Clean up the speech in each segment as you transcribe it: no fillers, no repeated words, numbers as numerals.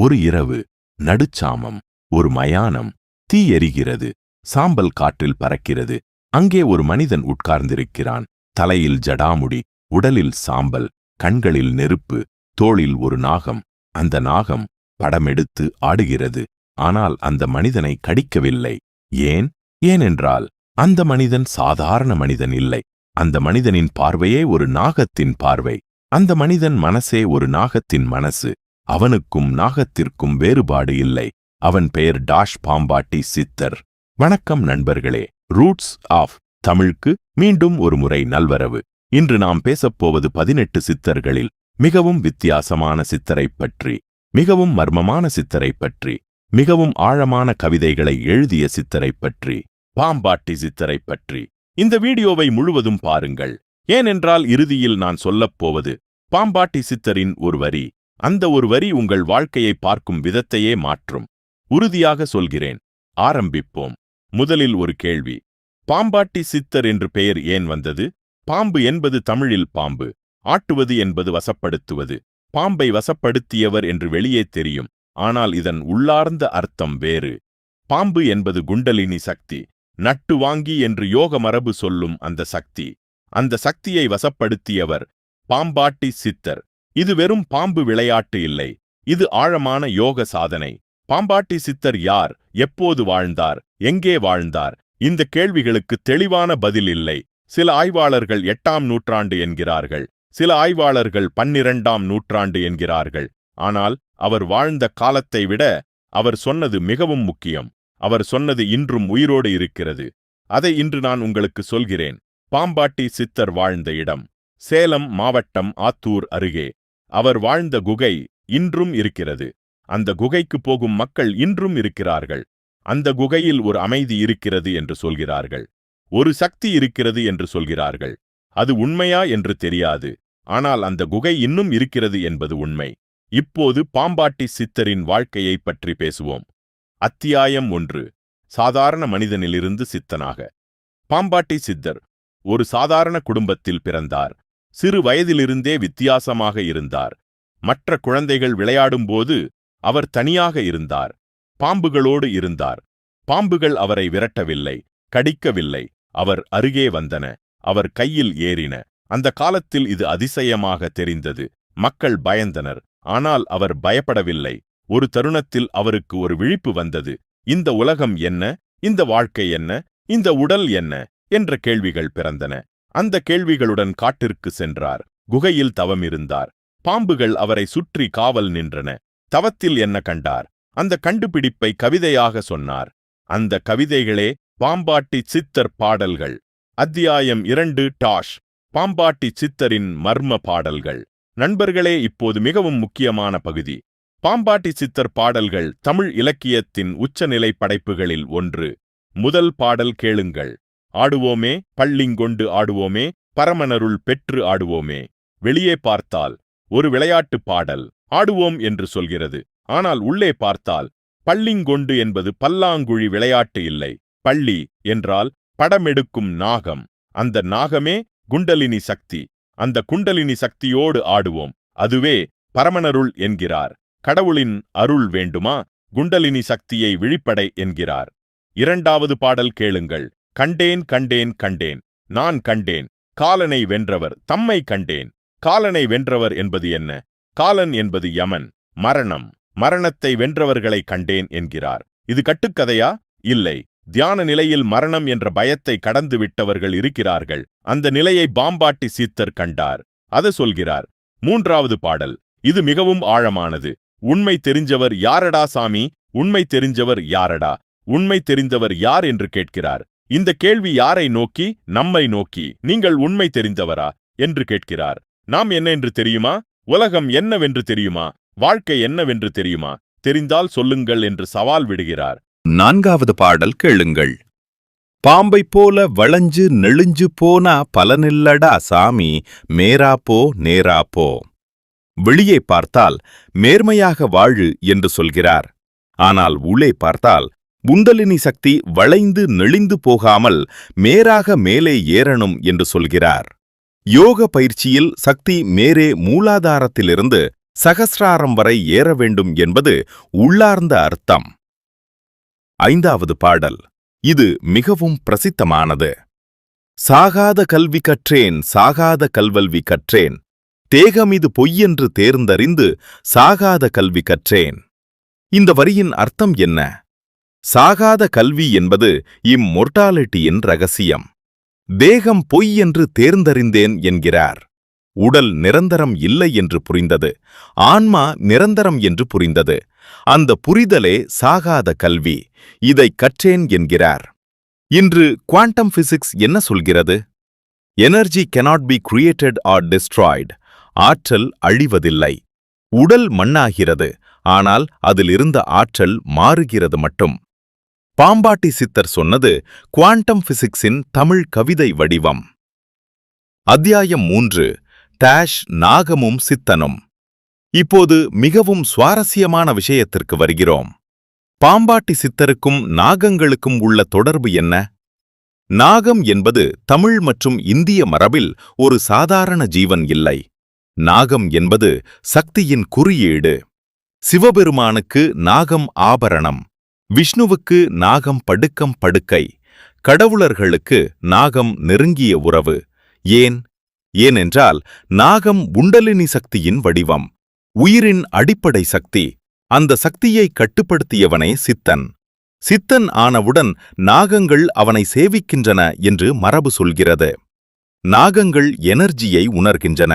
ஒரு இரவு, நடுச்சாமம், ஒரு மயானம், தீ எரிகிறது, சாம்பல் காற்றில் பறக்கிறது. அங்கே ஒரு மனிதன் உட்கார்ந்திருக்கிறான். தலையில் ஜடாமுடி, உடலில் சாம்பல், கண்களில் நெருப்பு, தோளில் ஒரு நாகம். அந்த நாகம் படமெடுத்து ஆடுகிறது. ஆனால் அந்த மனிதனை கடிக்கவில்லை. ஏனென்றால் அந்த மனிதன் சாதாரண மனிதன் இல்லை. அந்த மனிதனின் பார்வையே ஒரு நாகத்தின் பார்வை. அந்த மனிதன் மனசே ஒரு நாகத்தின் மனசு. அவனுக்கும் நாகத்திற்கும் வேறுபாடு இல்லை. அவன் பெயர் பாம்பாட்டி சித்தர். வணக்கம் நண்பர்களே. ரூட்ஸ் ஆஃப் தமிழுக்கு மீண்டும் ஒரு முறை நல்வரவு. இன்று நாம் பேசப்போவது 18 சித்தர்களில் மிகவும் வித்தியாசமான சித்தரைப் பற்றி, மிகவும் மர்மமான சித்தரைப் பற்றி, மிகவும் ஆழமான கவிதைகளை எழுதிய சித்தரைப் பற்றி, பாம்பாட்டி சித்தரைப் பற்றி. இந்த வீடியோவை முழுவதும் பாருங்கள். ஏனென்றால் இறுதியில் நான் சொல்லப்போவது பாம்பாட்டி சித்தரின் ஒரு வரி. அந்த ஒரு வரி உங்கள் வாழ்க்கையை பார்க்கும் விதத்தையே மாற்றும். உறுதியாக சொல்கிறேன். ஆரம்பிப்போம். முதலில் ஒரு கேள்வி. பாம்பாட்டி சித்தர் என்று பெயர் ஏன் வந்தது? பாம்பு என்பது தமிழில் பாம்பு. ஆட்டுவது என்பது வசப்படுத்துவது. பாம்பை வசப்படுத்தியவர் என்று வெளியே தெரியும். ஆனால் இதன் உள்ளார்ந்த அர்த்தம் வேறு. பாம்பு என்பது குண்டலினி சக்தி. நட்டு வாங்கி என்று யோக மரபு சொல்லும் அந்த சக்தி. அந்த சக்தியை வசப்படுத்தியவர் பாம்பாட்டி சித்தர். இது வெறும் பாம்பு விளையாட்டு இல்லை. இது ஆழமான யோக சாதனை. பாம்பாட்டி சித்தர் யார்? எப்போது வாழ்ந்தார்? எங்கே வாழ்ந்தார்? இந்த கேள்விகளுக்கு தெளிவான பதில் இல்லை. சில ஆய்வாளர்கள் 8ஆம் நூற்றாண்டு என்கிறார்கள். சில ஆய்வாளர்கள் 12ஆம் நூற்றாண்டு என்கிறார்கள். ஆனால் அவர் வாழ்ந்த காலத்தை விட அவர் சொன்னது மிகவும் முக்கியம். அவர் சொன்னது இன்றும் உயிரோடு இருக்கிறது. அதை இன்று நான் உங்களுக்கு சொல்கிறேன். பாம்பாட்டி சித்தர் வாழ்ந்த இடம் சேலம் மாவட்டம் ஆத்தூர் அருகே. அவர் வாழ்ந்த குகை இன்றும் இருக்கிறது. அந்த குகைக்கு போகும் மக்கள் இன்றும் இருக்கிறார்கள். அந்த குகையில் ஒரு அமைதி இருக்கிறது என்று சொல்கிறார்கள். ஒரு சக்தி இருக்கிறது என்று சொல்கிறார்கள். அது உண்மையா என்று தெரியாது. ஆனால் அந்த குகை இன்னும் இருக்கிறது என்பது உண்மை. இப்போது பாம்பாட்டி சித்தரின் வாழ்க்கையை பற்றி பேசுவோம். அத்தியாயம் 1. சாதாரண மனிதனிலிருந்து சித்தனாக. பாம்பாட்டி சித்தர் ஒரு சாதாரண குடும்பத்தில் பிறந்தார். சிறு வயதிலிருந்தே வித்தியாசமாக இருந்தார். மற்ற குழந்தைகள் விளையாடும்போது அவர் தனியாக இருந்தார். பாம்புகளோடு இருந்தார். பாம்புகள் அவரை விரட்டவில்லை, கடிக்கவில்லை. அவர் அருகே வந்தன. அவர் கையில் ஏறின. அந்த காலத்தில் இது அதிசயமாக தெரிந்தது. மக்கள் பயந்தனர். ஆனால் அவர் பயப்படவில்லை. ஒரு தருணத்தில் அவருக்கு ஒரு விழிப்பு வந்தது. இந்த உலகம் என்ன? இந்த வாழ்க்கை என்ன? இந்த உடல் என்ன? என்ற கேள்விகள் பிறந்தன. அந்த கேள்விகளுடன் காட்டிற்கு சென்றார். குகையில் தவம் இருந்தார். பாம்புகள் அவரை சுற்றி காவல் நின்றன. தவத்தில் என்ன கண்டார்? அந்த கண்டுபிடிப்பை கவிதையாக சொன்னார். அந்த கவிதைகளே பாம்பாட்டி சித்தர் பாடல்கள். அத்தியாயம் 2. பாம்பாட்டி சித்தரின் மர்ம பாடல்கள். நண்பர்களே, இப்போது மிகவும் முக்கியமான பகுதி. பாம்பாட்டி சித்தர் பாடல்கள் தமிழ் இலக்கியத்தின் உச்சநிலை படைப்புகளில் ஒன்று. முதல் பாடல் கேளுங்கள். ஆடுவோமே, பள்ளிங்கொண்டு ஆடுவோமே, பரமனருள் பெற்று ஆடுவோமே. வெளியே பார்த்தால் ஒரு விளையாட்டு பாடல், ஆடுவோம் என்று சொல்கிறது. ஆனால் உள்ளே பார்த்தால் பள்ளிங்கொண்டு என்பது பல்லாங்குழி விளையாட்டு இல்லை. பள்ளி என்றால் படமெடுக்கும் நாகம். அந்த நாகமே குண்டலினி சக்தி. அந்த குண்டலினி சக்தியோடு ஆடுவோம். அதுவே பரமனருள் என்கிறார். கடவுளின் அருள் வேண்டுமா? குண்டலினி சக்தியை விழிப்படை என்கிறார். இரண்டாவது பாடல் கேளுங்கள். கண்டேன் கண்டேன் கண்டேன், நான் கண்டேன். காலனை வென்றவர் தம்மை கண்டேன். காலனை வென்றவர் என்பது என்ன? காலன் என்பது யமன், மரணம். மரணத்தை வென்றவர்களை கண்டேன் என்கிறார். இது கட்டுக்கதையா? இல்லை. தியான நிலையில் மரணம் என்ற பயத்தை கடந்து விட்டவர்கள் இருக்கிறார்கள். அந்த நிலையை பாம்பாட்டி சித்தர் கண்டார். அது சொல்கிறார். மூன்றாவது பாடல். இது மிகவும் ஆழமானது. உண்மை தெரிஞ்சவர் யாரடா சாமி? உண்மை தெரிஞ்சவர் யாரடா? உண்மை தெரிந்தவர் யார் என்று கேட்கிறார். இந்த கேள்வி யாரை நோக்கி? நம்மை நோக்கி. நீங்கள் உண்மை தெரிந்தவரா என்று கேட்கிறார். நாம் என்ன என்று தெரியுமா? உலகம் என்னவென்று தெரியுமா? வாழ்க்கை என்னவென்று தெரியுமா? தெரிந்தால் சொல்லுங்கள் என்று சவால் விடுகிறார். நான்காவது பாடல் கேளுங்கள். பாம்பை போல வளைஞ்சு நெளிஞ்சு போனா பலனில்லடா சாமி, மேரா போ நேரா போ. வெளியே பார்த்தால் மேர்மையாக வாழு என்று சொல்கிறார். ஆனால் உள்ளே பார்த்தால் குண்டலினி சக்தி வளைந்து நெளிந்து போகாமல் மேராக மேலே ஏறணும் என்று சொல்கிறார். யோக பயிற்சியில் சக்தி மேரே மூலாதாரத்திலிருந்து சகஸ்ராரம் வரை ஏற வேண்டும் என்பது உள்ளார்ந்த அர்த்தம். 5வது பாடல். இது மிகவும் பிரசித்தமானது. சாகாத கல்வி கற்றேன், சாகாத கல்வல்வி கற்றேன், தேகமிது பொய்யென்று தேர்ந்தறிந்து சாகாத கல்வி கற்றேன். இந்த வரியின் அர்த்தம் என்ன? சாகாத கல்வி என்பது இம்மொர்டாலிட்டியின் ரகசியம். தேகம் பொய் என்று தேர்ந்தறிந்தேன் என்கிறார். உடல் நிரந்தரம் இல்லை என்று புரிந்தது, ஆன்மா நிரந்தரம் என்று புரிந்தது. அந்த புரிதலே சாகாத கல்வி. இதை கற்றேன் என்கிறார். இன்று குவாண்டம் பிசிக்ஸ் என்ன சொல்கிறது? Energy cannot be created or destroyed. ஆற்றல் அழிவதில்லை. உடல் மண்ணாகிறது, ஆனால் அதிலிருந்த ஆற்றல் மாறுகிறது மட்டும். பாம்பாட்டி சித்தர் சொன்னது குவாண்டம் பிசிக்ஸின் தமிழ் கவிதை வடிவம். அத்தியாயம் 3. நாகமும் சித்தனும். இப்போது மிகவும் சுவாரஸ்யமான விஷயத்திற்கு வருகிறோம். பாம்பாட்டி சித்தருக்கும் நாகங்களுக்கும் உள்ள தொடர்பு என்ன? நாகம் என்பது தமிழ் மற்றும் இந்திய மரபில் ஒரு சாதாரண ஜீவன் இல்லை. நாகம் என்பது சக்தியின் குறியீடு. சிவபெருமானுக்கு நாகம் ஆபரணம், விஷ்ணுவுக்கு நாகம் படுக்கம் படுக்கை, கடவுளர்களுக்கு நாகம் நெருங்கிய உறவு. ஏனென்றால் நாகம் குண்டலினி சக்தியின் வடிவம், உயிரின் அடிப்படை சக்தி. அந்த சக்தியை கட்டுப்படுத்தியவனே சித்தன். சித்தன் ஆனவுடன் நாகங்கள் அவனை சேவிக்கின்றன என்று மரபு சொல்கிறது. நாகங்கள் எனர்ஜியை உணர்கின்றன.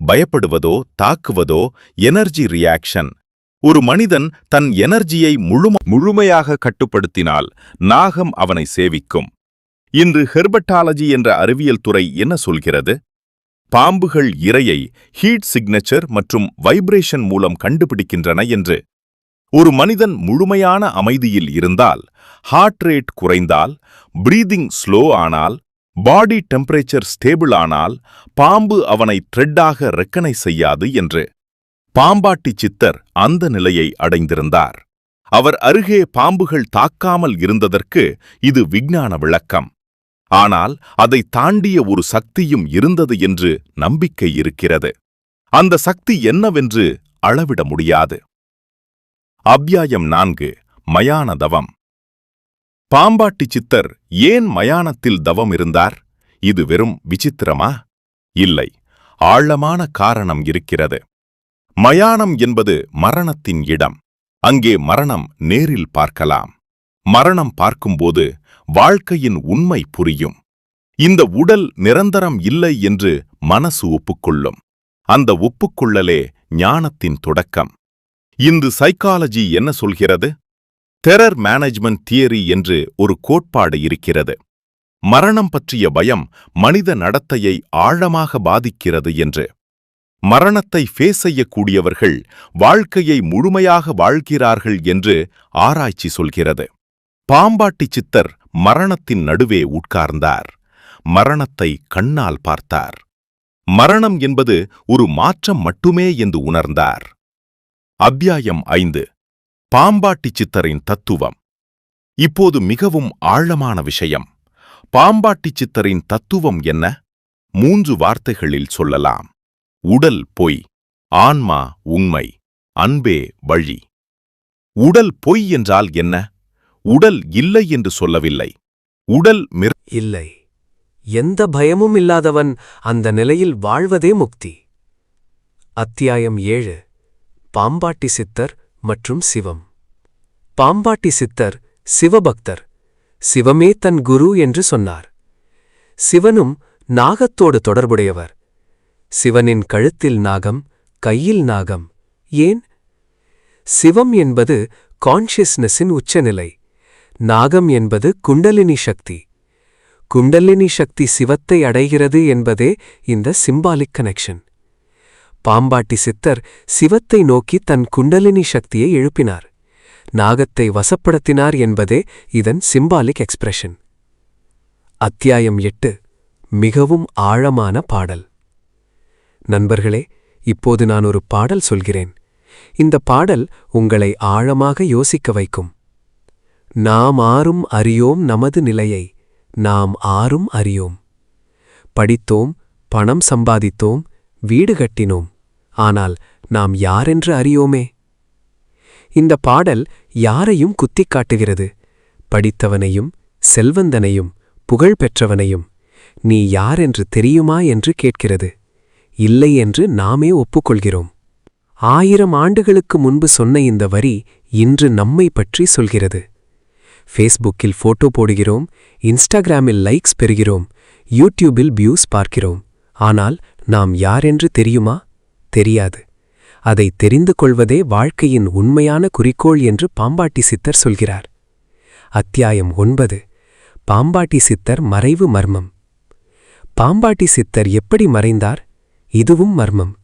பயப்படுவதோ தாக்குவதோ எனர்ஜி ரியாக்ஷன். ஒரு மனிதன் தன் எனர்ஜியை முழுமையாக கட்டுப்படுத்தினால் நாகம் அவனை சேவிக்கும். இன்று ஹெர்பட்டாலஜி என்ற அறிவியல் துறை என்ன சொல்கிறது? பாம்புகள் இரையை ஹீட் சிக்னேச்சர் மற்றும் வைப்ரேஷன் மூலம் கண்டுபிடிக்கின்றன என்று. ஒரு மனிதன் முழுமையான அமைதியில் இருந்தால், ஹார்ட் ரேட் குறைந்தால், பிரீதிங் ஸ்லோ ஆனால், பாடி டெம்பரேச்சர் ஸ்டேபிள் ஆனால், பாம்பு அவனை த்ரெட்டாக ரெக்கனைஸ் செய்யாது என்று. பாம்பாட்டி சித்தர் அந்த நிலையை அடைந்திருந்தார். அவர் அருகே பாம்புகள் தாக்காமல் இருந்ததற்கு இது விஞ்ஞான விளக்கம். ஆனால் அதை தாண்டிய ஒரு சக்தியும் இருந்தது என்று நம்பிக்கை இருக்கிறது. அந்த சக்தி என்னவென்று அளவிட முடியாது. அத்தியாயம் 4. மயான தவம். பாம்பாட்டி சித்தர் ஏன் மயானத்தில் தவம் இருந்தார்? இது வெறும் விசித்திரமா? இல்லை, ஆழமான காரணம் இருக்கிறது. மயானம் என்பது மரணத்தின் இடம். அங்கே மரணம் நேரில் பார்க்கலாம். மரணம் பார்க்கும்போது வாழ்க்கையின் உண்மை புரியும். இந்த உடல் நிரந்தரம் இல்லை என்று மனசு ஒப்புக்கொள்ளும். அந்த ஒப்புக்கொள்ளலே ஞானத்தின் தொடக்கம். இந்து சைக்காலஜி என்ன சொல்கிறது? டெரர் மேனேஜ்மெண்ட் தியரி என்று ஒரு கோட்பாடு இருக்கிறது. மரணம் பற்றிய பயம் மனித நடத்தையை ஆழமாக பாதிக்கிறது என்று. மரணத்தை ஃபேஸ் செய்யக்கூடியவர்கள் வாழ்க்கையை முழுமையாக வாழ்கிறார்கள் என்று ஆராய்ச்சி சொல்கிறது. பாம்பாட்டி சித்தர் மரணத்தின் நடுவே உட்கார்ந்தார். மரணத்தை கண்ணால் பார்த்தார். மரணம் என்பது ஒரு மாற்றம் மட்டுமே என்று உணர்ந்தார். அத்தியாயம் 5. பாம்பாட்டி சித்தரின் தத்துவம். இப்போது மிகவும் ஆழமான விஷயம். பாம்பாட்டி சித்தரின் தத்துவம் என்ன? 3 வார்த்தைகளில் சொல்லலாம். உடல் பொய், ஆன்மா உண்மை, அன்பே வழி. உடல் பொய் என்றால் என்ன? உடல் இல்லை என்று சொல்லவில்லை. உடல் இல்லை. எந்த பயமும் இல்லாதவன் அந்த நிலையில் வாழ்வதே முக்தி. அத்தியாயம் 7. பாம்பாட்டி சித்தர் மற்றும் சிவம். பாம்பாட்டி சித்தர் சிவபக்தர். சிவமே தன் குரு என்று சொன்னார். சிவனும் நாகத்தோடு தொடர்புடையவர். சிவனின் கழுத்தில் நாகம், கையில் நாகம். ஏன்? சிவம் என்பது கான்ஷியஸ்னஸின் உச்சநிலை. நாகம் என்பது குண்டலினி சக்தி. குண்டலினி சக்தி சிவத்தை அடைகிறது என்பதே இந்த சிம்பாலிக் கனெக்ஷன். பாம்பாட்டி சித்தர் சிவத்தை நோக்கி தன் குண்டலினி சக்தியை எழுப்பினார். நாகத்தை வசப்படுத்தினார் என்பதே இதன் சிம்பாலிக் எக்ஸ்பிரஷன். அத்தியாயம் 8. மிகவும் ஆழமான பாடல். நண்பர்களே, இப்போது நான் ஒரு பாடல் சொல்கிறேன். இந்த பாடல் உங்களை ஆழமாக யோசிக்க வைக்கும். நாம் ஆரும் அறியோம் நமது நிலையை, நாம் ஆரும் அறியோம். படித்தோம், பணம் சம்பாதித்தோம், வீடு கட்டினோம். ஆனால் நாம் யாரென்று அறியோமே. இந்த பாடல் யாரையும் குத்திக் காட்டுகிறது. படித்தவனையும் செல்வந்தனையும் புகழ் பெற்றவனையும் நீ யாரென்று தெரியுமா என்று கேட்கிறது. இல்லை என்று நாமே ஒப்புக்கொள்கிறோம். 1000 ஆண்டுகளுக்கு முன்பு சொன்ன இந்த வரி இன்று நம்மை பற்றி சொல்கிறது. ஃபேஸ்புக்கில் போட்டோ போடுகிறோம், இன்ஸ்டாகிராமில் லைக்ஸ் பெறுகிறோம், யூடியூபில் வியூஸ் பார்க்கிறோம். ஆனால் நாம் யாரென்று தெரியுமா? தெரியாது. அதை தெரிந்து கொள்வதே வாழ்க்கையின் உண்மையான குறிக்கோள் என்று பாம்பாட்டி சித்தர் சொல்கிறார். அத்தியாயம் 9. பாம்பாட்டி சித்தர் மறைவு மர்மம். பாம்பாட்டி சித்தர் எப்படி மறைந்தார்? இதுவும் மர்மம்.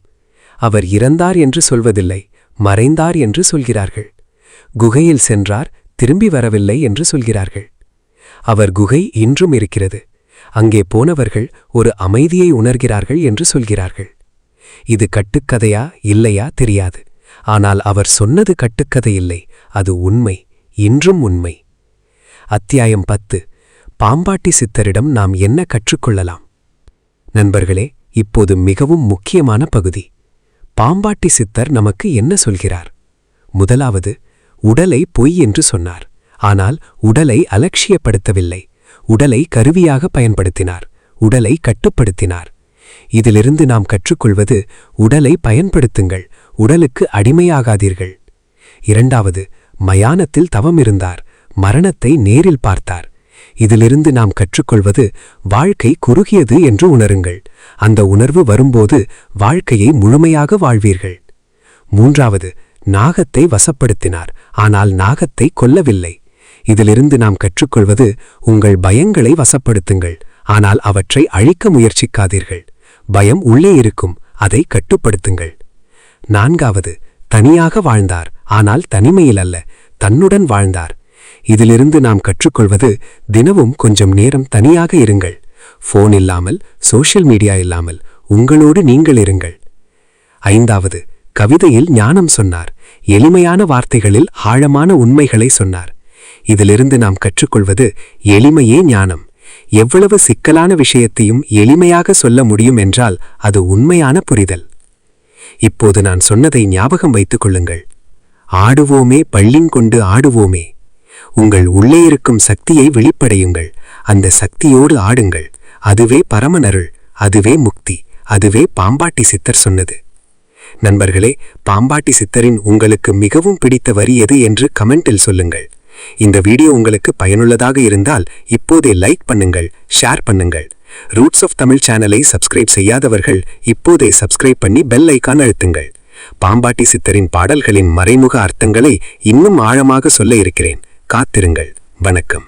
அவர் இறந்தார் என்று சொல்வதில்லை, மறைந்தார் என்று சொல்கிறார்கள். குகையில் சென்றார், திரும்பி வரவில்லை என்று சொல்கிறார்கள். அவர் குகை இன்றும் இருக்கிறது. அங்கே போனவர்கள் ஒரு அமைதியை உணர்கிறார்கள் என்று சொல்கிறார்கள். இது கட்டுக்கதையா இல்லையா தெரியாது. ஆனால் அவர் சொன்னது கட்டுக்கதை இல்லை, அது உண்மை, இன்றும் உண்மை. அத்தியாயம் 10. பாம்பாட்டி சித்தரிடம் நாம் என்ன கற்றுக்கொள்ளலாம்? நண்பர்களே, இப்போது மிகவும் முக்கியமான பகுதி. பாம்பாட்டி சித்தர் நமக்கு என்ன சொல்கிறார்? முதலாவது, உடலை பொய் என்று சொன்னார். ஆனால் உடலை அலட்சியப்படுத்தவில்லை. உடலை கருவியாக பயன்படுத்தினார். உடலை கட்டுப்படுத்தினார். இதிலிருந்து நாம் கற்றுக்கொள்வது, உடலை பயன்படுத்துங்கள், உடலுக்கு அடிமையாகாதீர்கள். இரண்டாவது, மயானத்தில் தவம் இருந்தார். மரணத்தை நேரில் பார்த்தார். இதிலிருந்து நாம் கற்றுக்கொள்வது, வாழ்க்கை குறுகியது என்று உணருங்கள். அந்த உணர்வு வரும்போது வாழ்க்கையை முழுமையாக வாழ்வீர்கள். மூன்றாவது, நாகத்தை வசப்படுத்தினார். ஆனால் நாகத்தை கொல்லவில்லை. இதிலிருந்து நாம் கற்றுக்கொள்வது, உங்கள் பயங்களை வசப்படுத்துங்கள், ஆனால் அவற்றை அழிக்க முயற்சிக்காதீர்கள். பயம் உள்ளே இருக்கும், அதை கட்டுப்படுத்துங்கள். நான்காவது, தனியாக வாழ்ந்தார். ஆனால் தனிமையில் அல்ல, தன்னுடன் வாழ்ந்தார். இதிலிருந்து நாம் கற்றுக்கொள்வது, தினமும் கொஞ்சம் நேரம் தனியாக இருங்கள். போன் இல்லாமல், சோஷியல் மீடியா இல்லாமல் உங்களோடு நீங்கள் இருங்கள். ஐந்தாவது, கவிதையில் ஞானம் சொன்னார். எளிமையான வார்த்தைகளில் ஆழமான உண்மைகளை சொன்னார். இதிலிருந்து நாம் கற்றுக்கொள்வது, எளிமையே ஞானம். எவ்வளவு சிக்கலான விஷயத்தையும் எளிமையாக சொல்ல முடியும் என்றால் அது உண்மையான புரிதல். இப்போது நான் சொன்னதை ஞாபகம் வைத்துக் கொள்ளுங்கள். ஆடுவோமே பள்ளிங்கொண்டு ஆடுவோமே. உங்கள் உள்ளே இருக்கும் சக்தியை வெளிப்படையுங்கள். அந்த சக்தியோடு ஆடுங்கள். அதுவே பரமனருள், அதுவே முக்தி, அதுவே பாம்பாட்டி சித்தர் சொன்னது. நண்பர்களே, பாம்பாட்டி சித்தரின் உங்களுக்கு மிகவும் பிடித்த வரி எது என்று கமெண்டில் சொல்லுங்கள். இந்த வீடியோ உங்களுக்கு பயனுள்ளதாக இருந்தால் இப்போதே லைக் பண்ணுங்கள், ஷேர் பண்ணுங்கள். ரூட்ஸ் ஆஃப் தமிழ் சேனலை சப்ஸ்கிரைப் செய்யாதவர்கள் இப்போதே சப்ஸ்கிரைப் பண்ணி பெல் ஐகான் அழுத்துங்கள். பாம்பாட்டி சித்தரின் பாடல்களின் மறைமுக அர்த்தங்களை இன்னும் ஆழமாக சொல்ல இருக்கிறேன். காத்திருங்கள். வணக்கம்.